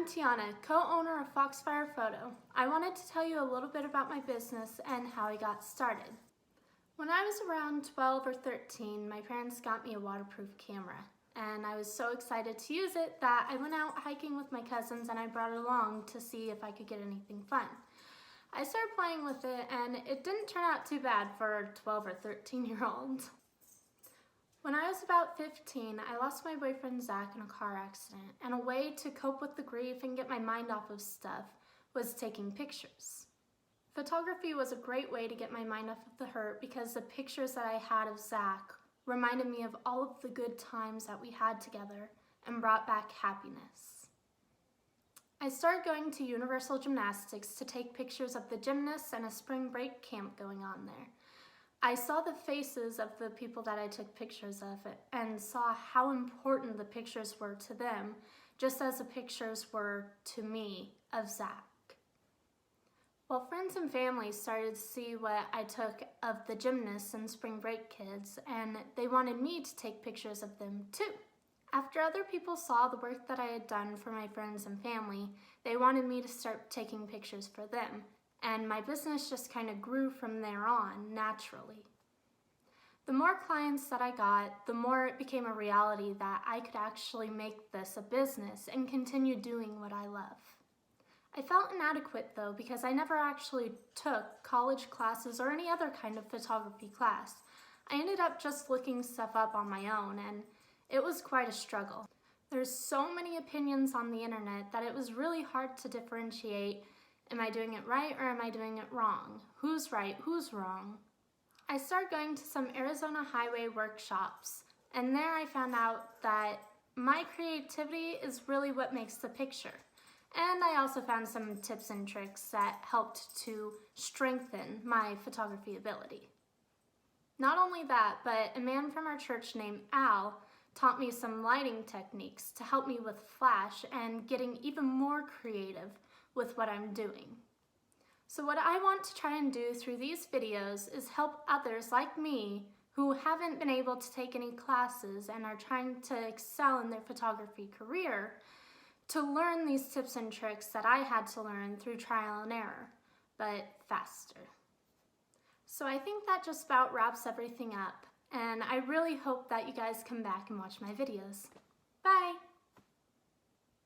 Tiana, co-owner of Foxfire Photo. I wanted to tell you a little bit about my business and how I got started. When I was around 12 or 13, my parents got me a waterproof camera, and I was so excited to use it that I went out hiking with my cousins and I brought it along to see if I could get anything fun. I started playing with it and it didn't turn out too bad for a 12 or 13-year-old. When I was about 15, I lost my boyfriend Zach in a car accident, and a way to cope with the grief and get my mind off of stuff was taking pictures. Photography was a great way to get my mind off of the hurt because the pictures that I had of Zach reminded me of all of the good times that we had together and brought back happiness. I started going to Universal Gymnastics to take pictures of the gymnasts and a spring break camp going on there. I saw the faces of the people that I took pictures of and saw how important the pictures were to them, just as the pictures were to me of Zach. Well, friends and family started to see what I took of the gymnasts and spring break kids, and they wanted me to take pictures of them too. After other people saw the work that I had done for my friends and family, they wanted me to start taking pictures for them. And my business just kind of grew from there on, naturally. The more clients that I got, the more it became a reality that I could actually make this a business and continue doing what I love. I felt inadequate though because I never actually took college classes or any other kind of photography class. I ended up just looking stuff up on my own, and it was quite a struggle. There's so many opinions on the internet that it was really hard to differentiate. Am I doing it right or am I doing it wrong? Who's right, who's wrong? I started going to some Arizona highway workshops, and there I found out that my creativity is really what makes the picture. And I also found some tips and tricks that helped to strengthen my photography ability. Not only that, but a man from our church named Al taught me some lighting techniques to help me with flash and getting even more creative with what I'm doing. So what I want to try and do through these videos is help others like me who haven't been able to take any classes and are trying to excel in their photography career to learn these tips and tricks that I had to learn through trial and error, but faster. So I think that just about wraps everything up, and I really hope that you guys come back and watch my videos. Bye!